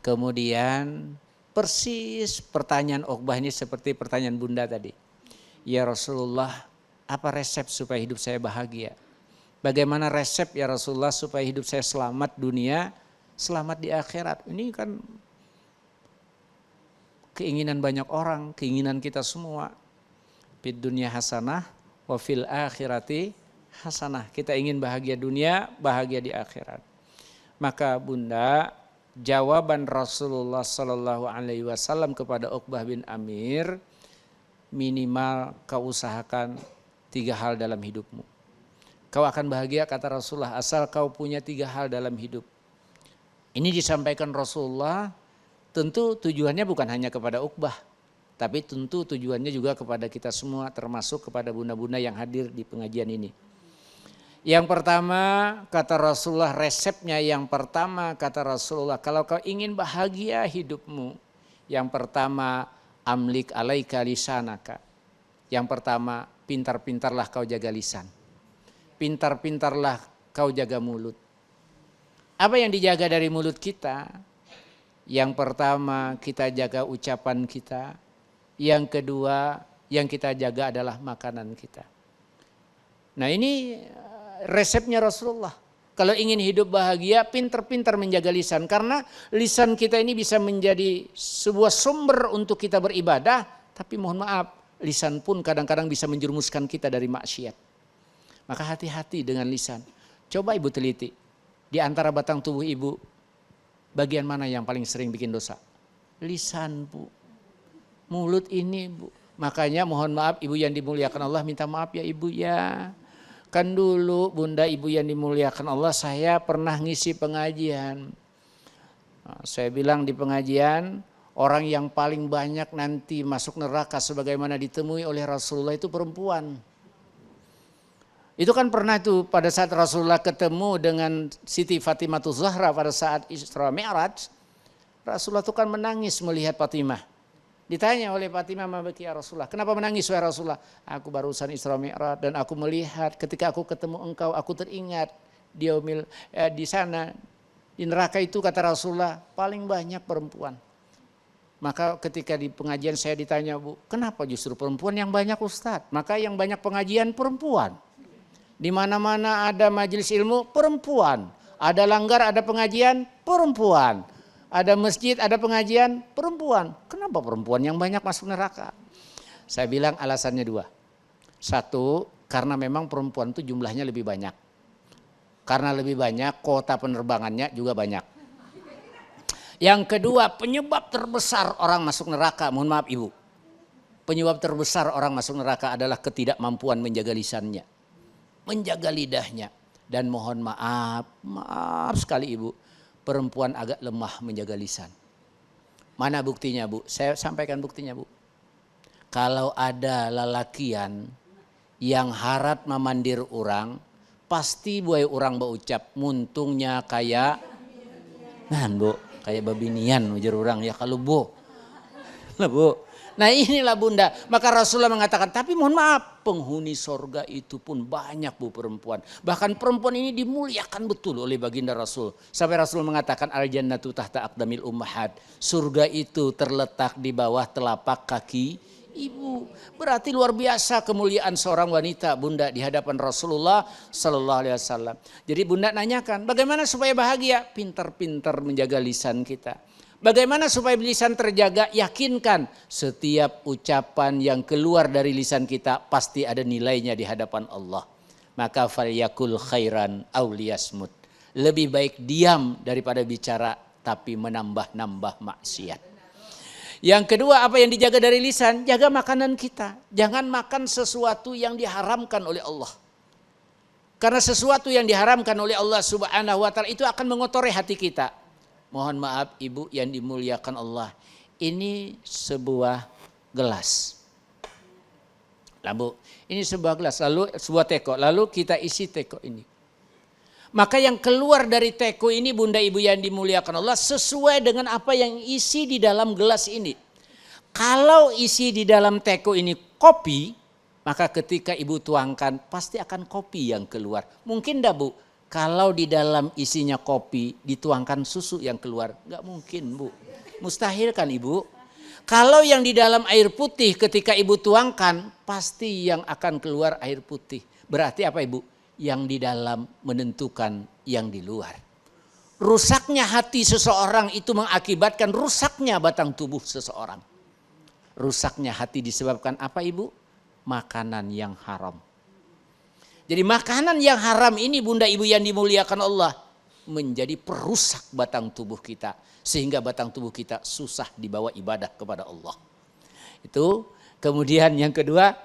Kemudian persis pertanyaan Uqbah ini seperti pertanyaan Bunda tadi. Ya Rasulullah, apa resep supaya hidup saya bahagia? Bagaimana resep ya Rasulullah supaya hidup saya selamat dunia, selamat di akhirat? Ini kan keinginan banyak orang, keinginan kita semua. Fid dunya hasanah wa fil akhirati hasanah. Kita ingin bahagia dunia, bahagia di akhirat. Maka Bunda, jawaban Rasulullah Sallallahu Alaihi Wasallam kepada Uqbah bin Amir, minimal kau usahakan 3 hal dalam hidupmu. Kau akan bahagia kata Rasulullah asal kau punya 3 hal dalam hidup. Ini disampaikan Rasulullah, tentu tujuannya bukan hanya kepada Uqbah, tapi tentu tujuannya juga kepada kita semua, termasuk kepada bunda-bunda yang hadir di pengajian ini. Yang pertama kata Rasulullah, resepnya yang pertama kata Rasulullah, kalau kau ingin bahagia hidupmu, yang pertama amlik alaika lisanaka. Yang pertama, pintar-pintarlah kau jaga lisan. Pintar-pintarlah kau jaga mulut. Apa yang dijaga dari mulut kita? Yang pertama kita jaga ucapan kita. Yang kedua yang kita jaga adalah makanan kita. Nah ini resepnya Rasulullah. Kalau ingin hidup bahagia, pintar-pintar menjaga lisan. Karena lisan kita ini bisa menjadi sebuah sumber untuk kita beribadah. Tapi mohon maaf, lisan pun kadang-kadang bisa menjerumuskan kita dari maksiat. Maka hati-hati dengan lisan. Coba ibu teliti. Di antara batang tubuh ibu, bagian mana yang paling sering bikin dosa? Lisan, Bu. Mulut ini, Bu. Makanya mohon maaf ibu yang dimuliakan Allah, minta maaf ya ibu ya. Kan dulu bunda ibu yang dimuliakan Allah, saya pernah ngisi pengajian. Nah, saya bilang di pengajian, orang yang paling banyak nanti masuk neraka sebagaimana ditemui oleh Rasulullah itu perempuan. Itu kan pernah tuh pada saat Rasulullah ketemu dengan Siti Fatimah Zahra pada saat Isra Mi'raj. Rasulullah itu kan menangis melihat Fatimah. Ditanya oleh Fatimah, "Ma baki ya Rasulullah?" "Kenapa menangis wahai Rasulullah?" "Aku barusan Isra Mi'raj dan aku melihat ketika aku ketemu engkau, aku teringat di sana di neraka itu," kata Rasulullah, "paling banyak perempuan." Maka ketika di pengajian saya ditanya, "Bu, kenapa justru perempuan yang banyak Ustadz?" Maka yang banyak pengajian perempuan. Di mana-mana ada majelis ilmu perempuan, ada langgar, ada pengajian perempuan, ada masjid, ada pengajian perempuan. Kenapa perempuan yang banyak masuk neraka? Saya bilang alasannya 2. 1, karena memang perempuan itu jumlahnya lebih banyak. Karena lebih banyak, kota penerbangannya juga banyak. Yang kedua, penyebab terbesar orang masuk neraka, mohon maaf ibu. Penyebab terbesar orang masuk neraka adalah ketidakmampuan menjaga lisannya. Menjaga lidahnya. Dan mohon maaf sekali ibu, perempuan agak lemah menjaga lisan. Mana buktinya Bu? Saya sampaikan buktinya Bu. Kalau ada lelakian yang harat memandir orang, pasti buai orang berucap muntungnya kayak Bu, kayak babinian ujar orang ya kalau Bu. Lah Bu. Nah inilah bunda, maka Rasulullah mengatakan, tapi mohon maaf, penghuni sorga itu pun banyak Bu perempuan. Bahkan perempuan ini dimuliakan betul oleh baginda Rasul. Sampai Rasul mengatakan al-jannatu tahta aqdamil ummahat. Surga itu terletak di bawah telapak kaki ibu. Berarti luar biasa kemuliaan seorang wanita bunda di hadapan Rasulullah Sallallahu Alaihi Wasallam. Jadi bunda nanyakan, bagaimana supaya bahagia? Pintar-pintar menjaga lisan kita. Bagaimana supaya lisan terjaga? Yakinkan setiap ucapan yang keluar dari lisan kita pasti ada nilainya di hadapan Allah. Maka falyakul khairan aw liyasmut. Lebih baik diam daripada bicara tapi menambah-nambah maksiat. Yang kedua, apa yang dijaga dari lisan? Jaga makanan kita. Jangan makan sesuatu yang diharamkan oleh Allah. Karena sesuatu yang diharamkan oleh Allah Subhanahu wa taala itu akan mengotori hati kita. Mohon maaf ibu yang dimuliakan Allah. Ini sebuah gelas. Lalu ini sebuah gelas, lalu sebuah teko. Lalu kita isi teko ini. Maka yang keluar dari teko ini bunda ibu yang dimuliakan Allah sesuai dengan apa yang isi di dalam gelas ini. Kalau isi di dalam teko ini kopi, Maka ketika ibu tuangkan pasti akan kopi yang keluar. Mungkin enggak Bu, kalau di dalam isinya kopi dituangkan susu yang keluar? Enggak mungkin Bu, mustahil kan Ibu. Kalau yang di dalam air putih ketika ibu tuangkan pasti yang akan keluar air putih. Berarti apa Ibu? Yang di dalam menentukan yang di luar. Rusaknya hati seseorang itu mengakibatkan rusaknya batang tubuh seseorang. Rusaknya hati disebabkan apa Ibu? Makanan yang haram. Jadi makanan yang haram ini Bunda Ibu yang dimuliakan Allah menjadi perusak batang tubuh kita. Sehingga batang tubuh kita susah dibawa ibadah kepada Allah. Itu. Kemudian yang kedua,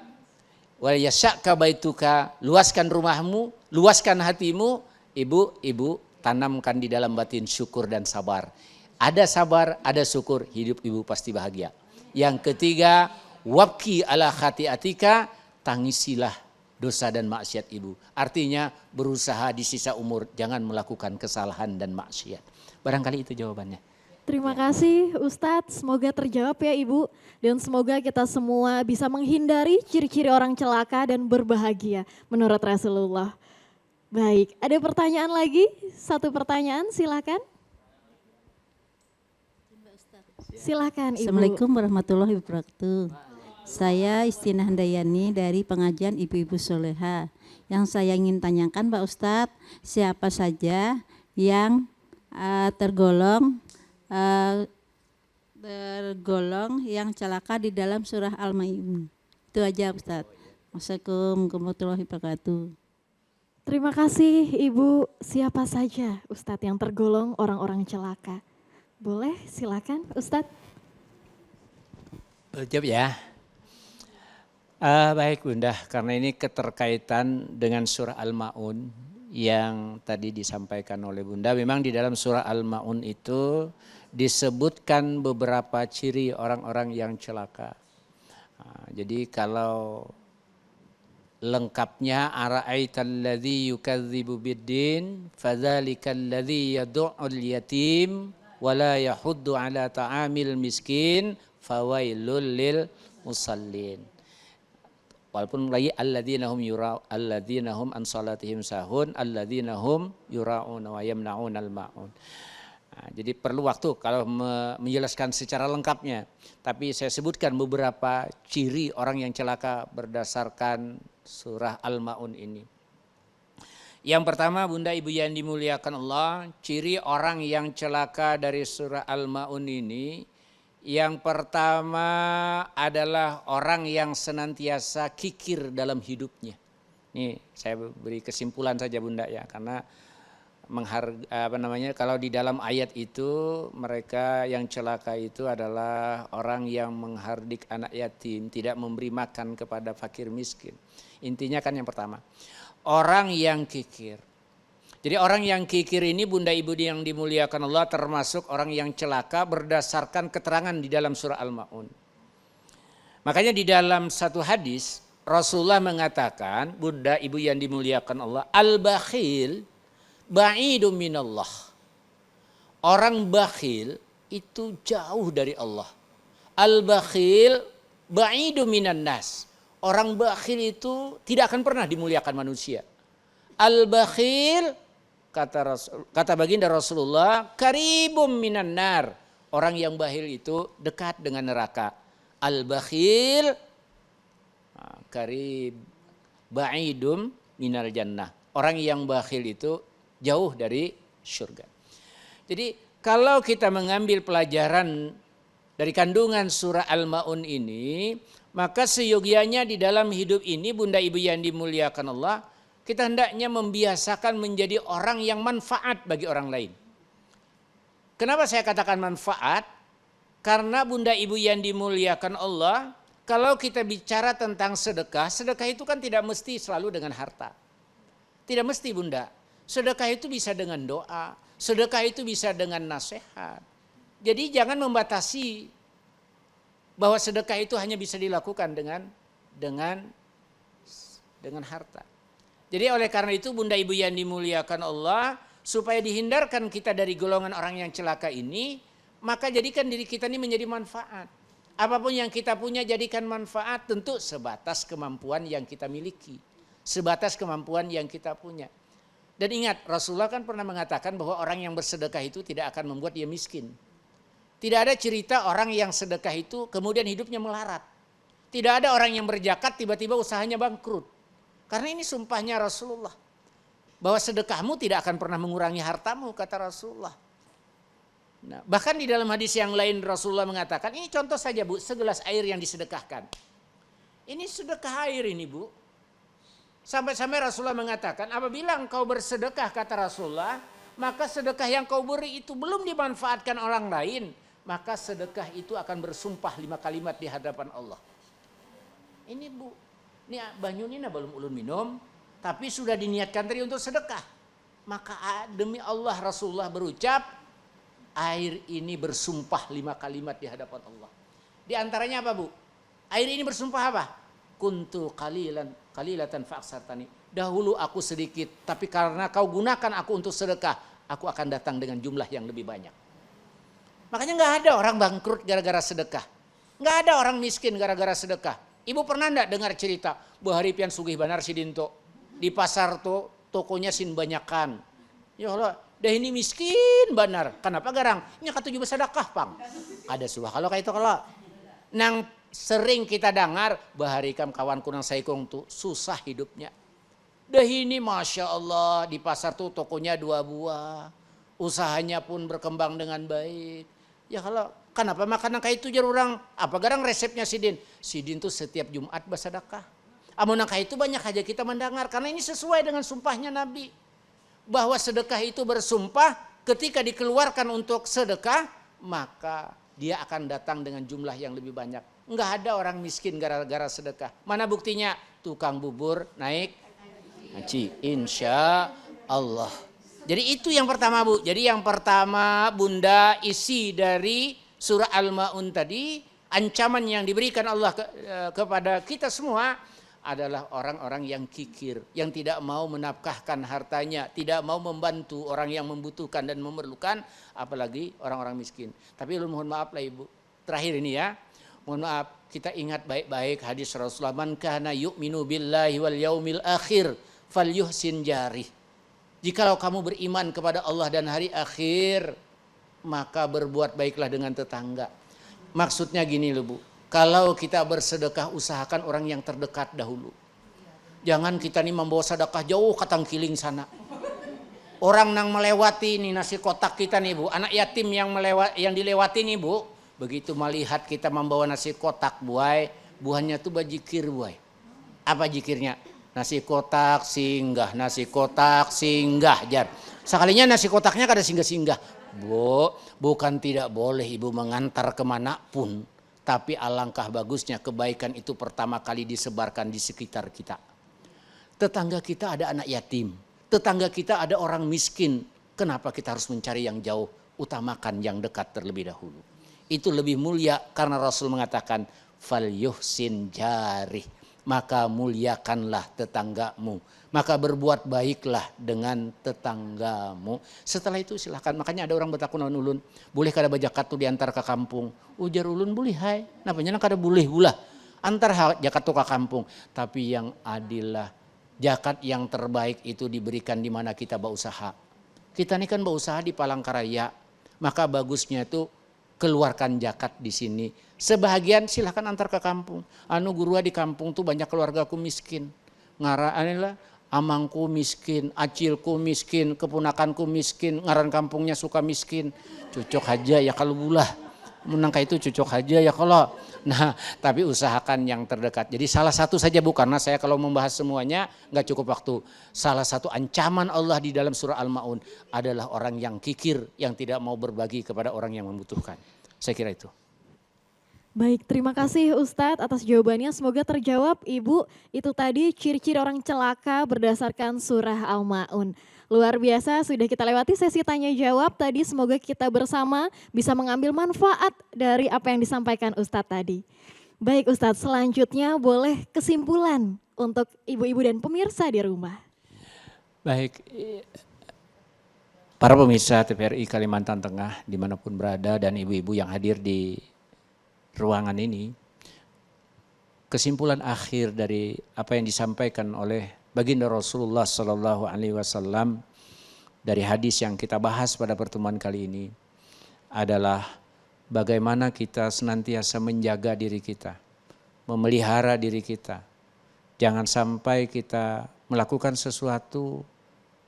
wa yasya'ka baituka, luaskan rumahmu, luaskan hatimu. Ibu tanamkan di dalam batin syukur dan sabar. Ada sabar, ada syukur, hidup ibu pasti bahagia. Yang ketiga, wabki ala khati'atika, tangisilah dosa dan maksiat ibu. Artinya berusaha di sisa umur jangan melakukan kesalahan dan maksiat. Barangkali itu jawabannya. Terima kasih Ustadz, semoga terjawab ya Ibu. Dan semoga kita semua bisa menghindari ciri-ciri orang celaka dan berbahagia menurut Rasulullah. Baik, ada pertanyaan lagi? Satu pertanyaan, silakan. Silakan Ibu. Assalamualaikum warahmatullahi wabarakatuh. Saya Istinah Handayani dari pengajian Ibu-Ibu Soleha. Yang saya ingin tanyakan Pak Ustadz, siapa saja yang tergolong yang celaka di dalam surah Al-Maiun. Itu aja Ustadz. Wassalamualaikum warahmatullahi wabarakatuh. Terima kasih Ibu. Siapa saja Ustadz yang tergolong orang-orang celaka? Boleh silakan Ustadz. Jawab ya. Baik Bunda, karena ini keterkaitan dengan surah Al-Ma'un yang tadi disampaikan oleh Bunda. Memang di dalam surah Al-Ma'un itu disebutkan beberapa ciri orang-orang yang celaka. Jadi kalau lengkapnya ara'aital ladzi yukadzibu biddin fadzalikal ladzi yad'ul yatim wala yahuddu ala ta'amil miskin fawailul lil musallin. Walaupun lagi alladzina hum an salatihim sahun alladzina hum yura'una wa yamna'unal ma'un. Jadi perlu waktu kalau menjelaskan secara lengkapnya. Tapi saya sebutkan beberapa ciri orang yang celaka berdasarkan surah Al-Ma'un ini. Yang pertama Bunda Ibu yang dimuliakan Allah, ciri orang yang celaka dari surah Al-Ma'un ini, yang pertama adalah orang yang senantiasa kikir dalam hidupnya. Ini saya beri kesimpulan saja Bunda ya, karena kalau di dalam ayat itu mereka yang celaka itu adalah orang yang menghardik anak yatim, tidak memberi makan kepada fakir miskin. Intinya kan yang pertama, orang yang kikir. Jadi orang yang kikir ini Bunda Ibu yang dimuliakan Allah termasuk orang yang celaka berdasarkan keterangan di dalam surah Al-Ma'un. Makanya di dalam satu hadis Rasulullah mengatakan, Bunda Ibu yang dimuliakan Allah, al-bakhil ba'idun minallah. Orang bakhil itu jauh dari Allah. Al-bakhil ba'idun minan nas. Orang bakhil itu tidak akan pernah dimuliakan manusia. Al-bakhil kata baginda Rasulullah, karibum minan nar. Orang yang bakhil itu dekat dengan neraka. Al-bakhil karib ba'idum minal jannah. Orang yang bakhil itu jauh dari surga. Jadi kalau kita mengambil pelajaran dari kandungan surah Al-Ma'un ini, maka seyogianya di dalam hidup ini Bunda Ibu yang dimuliakan Allah, kita hendaknya membiasakan menjadi orang yang manfaat bagi orang lain. Kenapa saya katakan manfaat? Karena Bunda Ibu yang dimuliakan Allah, kalau kita bicara tentang sedekah, sedekah itu kan tidak mesti selalu dengan harta. Tidak mesti Bunda. Sedekah itu bisa dengan doa, sedekah itu bisa dengan nasihat. Jadi jangan membatasi bahwa sedekah itu hanya bisa dilakukan dengan harta. Jadi oleh karena itu Bunda Ibu yang dimuliakan Allah, supaya dihindarkan kita dari golongan orang yang celaka ini, maka jadikan diri kita ini menjadi manfaat. Apapun yang kita punya jadikan manfaat, tentu sebatas kemampuan yang kita miliki. Sebatas kemampuan yang kita punya. Dan ingat, Rasulullah kan pernah mengatakan bahwa orang yang bersedekah itu tidak akan membuat dia miskin. Tidak ada cerita orang yang sedekah itu kemudian hidupnya melarat. Tidak ada orang yang berzakat tiba-tiba usahanya bangkrut. Karena ini sumpahnya Rasulullah. Bahwa sedekahmu tidak akan pernah mengurangi hartamu, kata Rasulullah. Nah, bahkan di dalam hadis yang lain Rasulullah mengatakan, ini contoh saja Bu, segelas air yang disedekahkan. Ini sedekah air ini Bu. Sampai-sampai Rasulullah mengatakan, apabila engkau bersedekah, kata Rasulullah, maka sedekah yang kau beri itu belum dimanfaatkan orang lain, maka sedekah itu akan bersumpah 5 kalimat di hadapan Allah. Ini Bu, ini banyu ini belum ulun minum, tapi sudah diniatkan tadi untuk sedekah. Maka demi Allah Rasulullah berucap, air ini bersumpah 5 kalimat di hadapan Allah. Di antaranya apa Bu? Air ini bersumpah apa? Kuntu qalilatan fa'aksartani. Dahulu aku sedikit, tapi karena kau gunakan aku untuk sedekah, aku akan datang dengan jumlah yang lebih banyak. Makanya gak ada orang bangkrut gara-gara sedekah. Gak ada orang miskin gara-gara sedekah. Ibu pernah enggak dengar cerita bahwa hari pian sugih banar si Dinto. Di pasar tuh tokonya sin banyakan. Ya Allah, dah ini miskin banar. Kenapa garang? Nya katuju bersedekah pang. Ada suah kalau kayak itu kalau nang sering kita dengar baharikam kawanku nang saikong tuh susah hidupnya. Dah ini Masya Allah di pasar tuh tokonya 2 buah. Usahanya pun berkembang dengan baik. Ya kalau kenapa makanan kayak itu jar orang? Apa garang resepnya Sidin? Sidin tuh setiap Jumat bersedekah. Amun nang kayak itu banyak aja kita mendengar karena ini sesuai dengan sumpahnya Nabi. Bahwa sedekah itu bersumpah ketika dikeluarkan untuk sedekah maka dia akan datang dengan jumlah yang lebih banyak. Enggak ada orang miskin gara-gara sedekah. Mana buktinya? Tukang bubur naik haji insya Allah. Jadi itu yang pertama Bu. Jadi yang pertama Bunda isi dari surah Al-Ma'un tadi ancaman yang diberikan Allah kepada kita semua adalah orang-orang yang kikir, yang tidak mau menafkahkan hartanya, tidak mau membantu orang yang membutuhkan dan memerlukan, apalagi orang-orang miskin. Tapi mohon maaf lah Ibu, terakhir ini ya, mohon maaf, kita ingat baik-baik hadis Rasulullah, man kana yu'minu billahi wal yaumil akhir falyuhsin jarih. Jikalau kamu beriman kepada Allah dan hari akhir, maka berbuat baiklah dengan tetangga. Maksudnya gini loh Bu. Kalau kita bersedekah usahakan orang yang terdekat dahulu. Jangan kita nih membawa sedekah jauh ke Tangkiling sana. Orang yang melewati nih nasi kotak kita nih Bu, anak yatim yang dilewati nih Bu, begitu melihat kita membawa nasi kotak buai, buahnya tuh bajikir buai. Apa jikirnya? Nasi kotak singgah, nasi kotak singgah jar. Sekalinya nasi kotaknya kada singgah-singgah. Bu, bukan tidak boleh Ibu mengantar kemanapun. Tapi alangkah bagusnya kebaikan itu pertama kali disebarkan di sekitar kita. Tetangga kita ada anak yatim. Tetangga kita ada orang miskin. Kenapa kita harus mencari yang jauh? Utamakan yang dekat terlebih dahulu. Itu lebih mulia karena Rasul mengatakan falyuhsin jarih. Maka muliakanlah tetanggamu. Maka berbuat baiklah dengan tetanggamu. Setelah itu silahkan. Makanya ada orang bertakun ulun. Boleh kada bajakat tu diantar ke kampung. Ujar ulun boleh hai. Napanya kada boleh bulah. Antar jakat tu ke kampung. Tapi yang adillah. Jakat yang terbaik itu diberikan di mana kita berusaha. Kita ini kan berusaha di Palangkaraya. Maka bagusnya itu keluarkan zakat di sini. Sebahagian silahkan antar ke kampung. Anu gurua di kampung tuh banyak keluargaku miskin. Anilah amangku miskin, acilku miskin, keponakanku miskin, ngaran kampungnya suka miskin. Cocok aja ya kalau bulah. Menangka itu cocok aja ya kalau. Nah, tapi usahakan yang terdekat. Jadi salah satu saja Bu, karena saya kalau membahas semuanya nggak cukup waktu. Salah satu ancaman Allah di dalam surah Al-Ma'un adalah orang yang kikir, yang tidak mau berbagi kepada orang yang membutuhkan. Saya kira itu. Baik, terima kasih Ustadz atas jawabannya. Semoga terjawab Ibu. Itu tadi ciri-ciri orang celaka berdasarkan surah Al-Ma'un. Luar biasa, sudah kita lewati sesi tanya jawab tadi. Semoga kita bersama bisa mengambil manfaat dari apa yang disampaikan Ustadz tadi. Baik Ustadz, selanjutnya boleh kesimpulan untuk ibu-ibu dan pemirsa di rumah. Baik, para pemirsa TVRI Kalimantan Tengah dimanapun berada dan ibu-ibu yang hadir di ruangan ini, kesimpulan akhir dari apa yang disampaikan oleh baginda Rasulullah Sallallahu Alaihi Wasallam dari hadis yang kita bahas pada pertemuan kali ini adalah bagaimana kita senantiasa menjaga diri kita, memelihara diri kita. Jangan sampai kita melakukan sesuatu,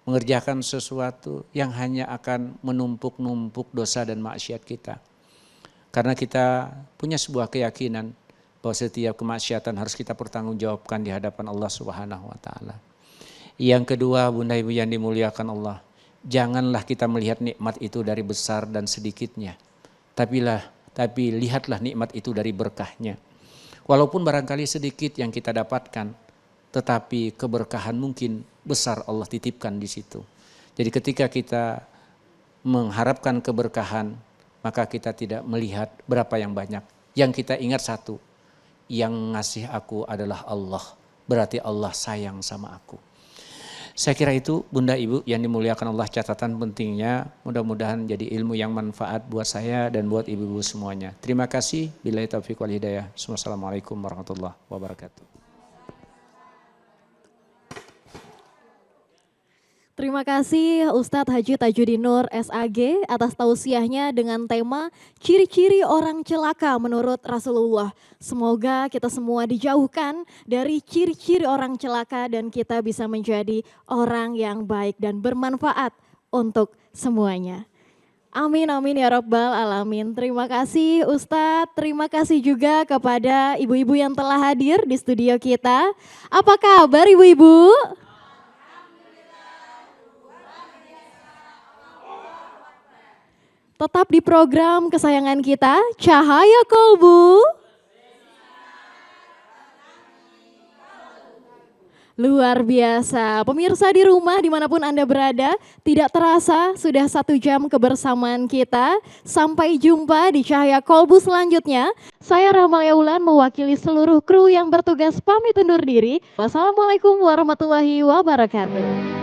mengerjakan sesuatu yang hanya akan menumpuk-numpuk dosa dan maksiat kita. Karena kita punya sebuah keyakinan bahwa setiap kemaksiatan harus kita pertanggungjawabkan di hadapan Allah Subhanahu wa taala. Yang kedua, Bunda Ibu yang dimuliakan Allah, janganlah kita melihat nikmat itu dari besar dan sedikitnya. Tapi lihatlah nikmat itu dari berkahnya. Walaupun barangkali sedikit yang kita dapatkan, tetapi keberkahan mungkin besar Allah titipkan di situ. Jadi ketika kita mengharapkan keberkahan, maka kita tidak melihat berapa yang banyak. Yang kita ingat satu, yang ngasih aku adalah Allah. Berarti Allah sayang sama aku. Saya kira itu Bunda Ibu yang dimuliakan Allah, catatan pentingnya. Mudah-mudahan jadi ilmu yang manfaat buat saya dan buat ibu-ibu semuanya. Terima kasih. Billahi taufiq wal hidayah. Wassalamualaikum warahmatullahi wabarakatuh. Terima kasih Ustadz Haji Tajudin Nur SAG atas tausiahnya dengan tema ciri-ciri orang celaka menurut Rasulullah. Semoga kita semua dijauhkan dari ciri-ciri orang celaka dan kita bisa menjadi orang yang baik dan bermanfaat untuk semuanya. Amin amin ya rabbal alamin. Terima kasih Ustadz, terima kasih juga kepada ibu-ibu yang telah hadir di studio kita. Apa kabar ibu-ibu? Tetap di program kesayangan kita, Cahaya Kolbu. Luar biasa, pemirsa di rumah dimanapun Anda berada, tidak terasa sudah 1 jam kebersamaan kita. Sampai jumpa di Cahaya Kolbu selanjutnya. Saya Rahmalia Ulan mewakili seluruh kru yang bertugas pamit undur diri. Wassalamualaikum warahmatullahi wabarakatuh.